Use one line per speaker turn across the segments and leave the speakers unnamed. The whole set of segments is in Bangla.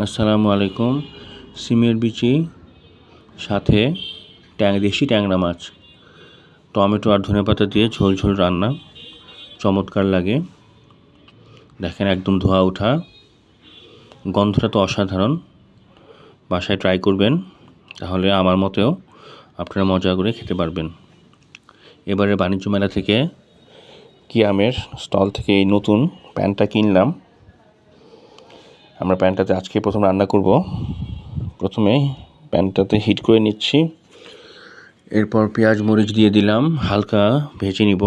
আসসালামু আলাইকুম। সিমের বিচি সাথে দেশি ট্যাংরা মাছ, টমেটো আর ধনেপাতা দিয়ে ঝোল ঝোল রান্না, চমৎকার লাগে। দেখেন একদম ধোয়া ওঠা, গন্ধটা তো অসাধারণ। বাসায় ট্রাই করবেন, তাহলে আমার মতেও আপনারা মজা করে খেতে পারবেন। এবারে বাণিজ্য মেলা থেকে কিয়ামের স্টল থেকে এই নতুন প্যানটা কিনলাম। আমরা প্যানটাতে আজকে প্রথম রান্না করব। প্রথমে প্যানটাতে হিট করে নিচ্ছি, এরপর পেঁয়াজ মরিচ দিয়ে দিলাম, হালকা ভেজে নিব।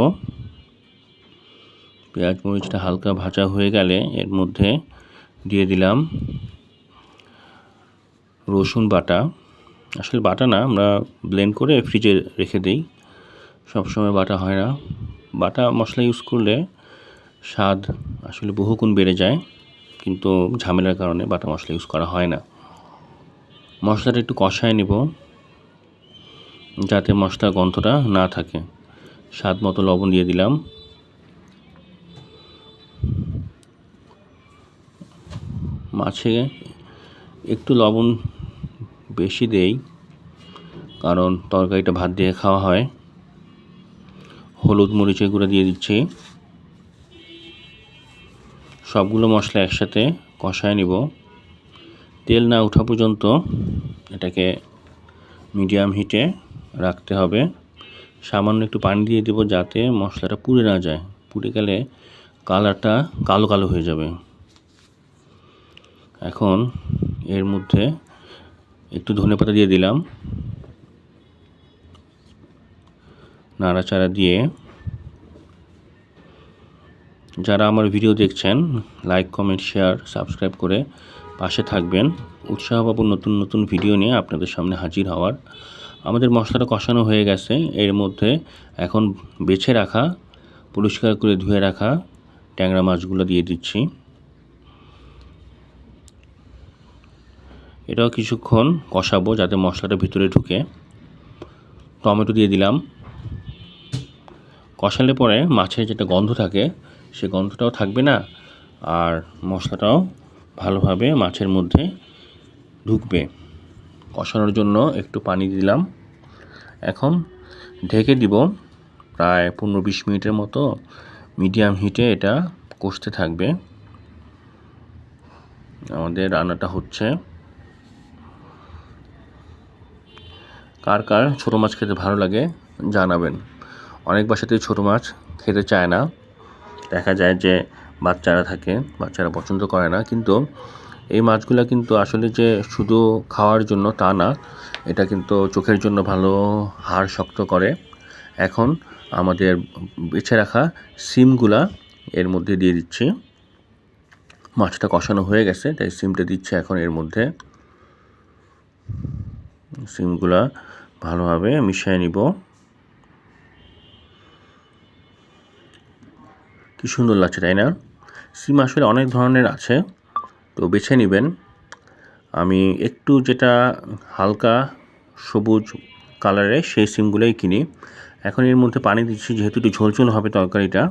পেঁয়াজ মরিচটা হালকা ভাজা হয়ে গেলে এর মধ্যে দিয়ে দিলাম রসুন বাটা। আসলে বাটা না, আমরা ব্লেন্ড করে ফ্রিজে রেখে দিই, সবসময় বাটা হয় না। বাটা মশলা ইউজ করলে স্বাদ আসলে বহুগুণ বেড়ে যায়, কিন্তু ঝামেলার কারণে বাটা মশলা ইউজ করা হয় না। মশলাটা একটু কষায় নেব, যাতে মশলার গন্ধটা না থাকে। স্বাদ মতো লবণ দিয়ে দিলাম। মাছে একটু লবণ বেশি দেই, কারণ তরকারিটা ভাত দিয়ে খাওয়া হয়। হলুদ মরিচের গুঁড়া দিয়ে দিচ্ছি। সবগুলো মশলা একসাথে কষায় নিব। তেল না ওঠা পর্যন্ত এটাকে মিডিয়াম হিটে রাখতে হবে। সামান্য একটু পানি দিয়ে দেব, যাতে মশলাটা পুড়ে না যায়। পুড়ে গেলে কালারটা কালো কালো হয়ে যাবে। এখন এর মধ্যে একটু ধনেপাতা দিয়ে দিলাম। নাড়াচাড়া দিয়ে যারা আমার ভিডিও দেখছেন, লাইক, কমেন্ট, শেয়ার, সাবস্ক্রাইব করে পাশে থাকবেন। উৎসাহ পাবো নতুন নতুন ভিডিও নিয়ে আপনাদের সামনে হাজির হওয়ার। আমাদের মশলাটা কষানো হয়ে গেছে। এর মধ্যে এখন বেছে রাখা, পরিষ্কার করে ধুয়ে রাখা ট্যাংরা মাছগুলো দিয়ে দিচ্ছি। এটাও কিছুক্ষণ কষাবো, যাতে মশলাটা ভিতরে ঢুকে। টমেটো দিয়ে দিলাম। কষালে পরে মাছের যেটা গন্ধ থাকে, সে গন্ধটাও থাকবে না, আর মশলাটাও ভালোভাবে মাছের মধ্যে ঢুকবে। কষানোর জন্য একটু পানি দিলাম। এখন ঢেকে দিব, প্রায় 15-20 মিনিটের মতো মিডিয়াম হিটে এটা কষতে থাকবে। আমাদের রান্নাটা হচ্ছে। কার কার ছোটো মাছ খেতে ভালো লাগে জানাবেন। অনেক বাসাতেই ছোটো মাছ খেতে চায় না, দেখা যায় যে বাচ্চারা থাকে, বাচ্চারা পছন্দ করে না। কিন্তু এই মাছগুলো কিন্তু আসলে যে শুধু খাওয়ার জন্য তা না, এটা কিন্তু চোখের জন্য ভালো, হাড় শক্ত করে। এখন আমাদের বেছে রাখা সিমগুলা এর মধ্যে দিয়ে দিচ্ছি। মাছটা কষানো হয়ে গেছে, তাই সিমটা দিচ্ছে এখন এর মধ্যে। সিমগুলা ভালোভাবে মিশিয়ে নিব। কি সুন্দর লাগছে, তাই না? সিম আসলে অনেক ধরনের আছে, তো বেছে নেবেন। আমি একটু যেটা হালকা সবুজ কালারের সেই সিমগুলোই কিনি। এখন এর মধ্যে পানি দিচ্ছি, যেহেতু একটু ঝোলঝোল হবে তরকারিটা,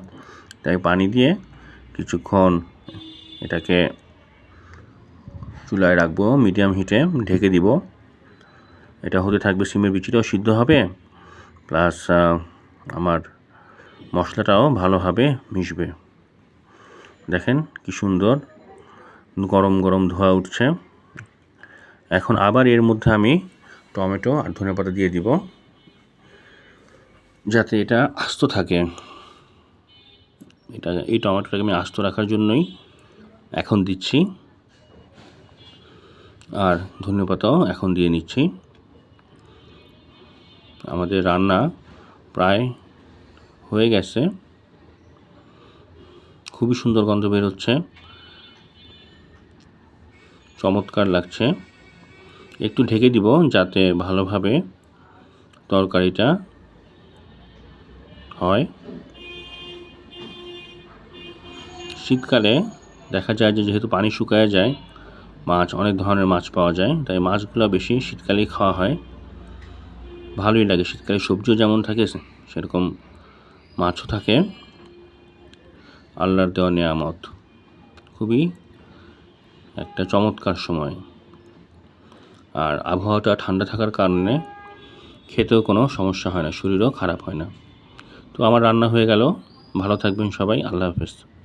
তাই পানি দিয়ে কিছুক্ষণ এটাকে চুলায় রাখবো, মিডিয়াম হিটে ঢেকে দিব। এটা হতে থাকবে, সিমের বিচিটাও সিদ্ধ হবে, প্লাস আমার মশলাটাও ভালোভাবে মিশবে। দেখেন কি সুন্দর গরম গরম ধোঁয়া উঠছে। এখন আবার এর মধ্যে আমি টমেটো আর ধনেপাতা দিয়ে দিব, যাতে এটা আস্ত থাকে। এই টমেটোটাকে আমি আস্ত রাখার জন্যই এখন দিচ্ছি, আর ধনেপাতাও এখন দিয়ে নিচ্ছি। আমাদের রান্না প্রায় হয়ে গেছে। খুবই সুন্দর গন্ধ বের হচ্ছে, চমৎকার লাগছে। একটু ঢেকে দিব, যাতে ভালোভাবে তরকারিটা হয়। শীতকালে দেখা যায় যে, যেহেতু পানি শুকায় যায়, মাছ অনেক ধরনের মাছ পাওয়া যায়, তাই মাছগুলো বেশি শীতকালেই খাওয়া হয়। ভালোই লাগে। শীতকালে সবজিও যেমন থাকে, সেরকম মাছও থাকে। আল্লাহর দেওয়া নেয়ামত, খুবই একটা চমৎকার সময়। আর আবহাওয়াটা ঠান্ডা থাকার কারণে খেতেও কোনো সমস্যা হয় না, শরীরও খারাপ হয় না। তো আমার রান্না হয়ে গেল। ভালো থাকবেন সবাই। আল্লাহ হাফেজ।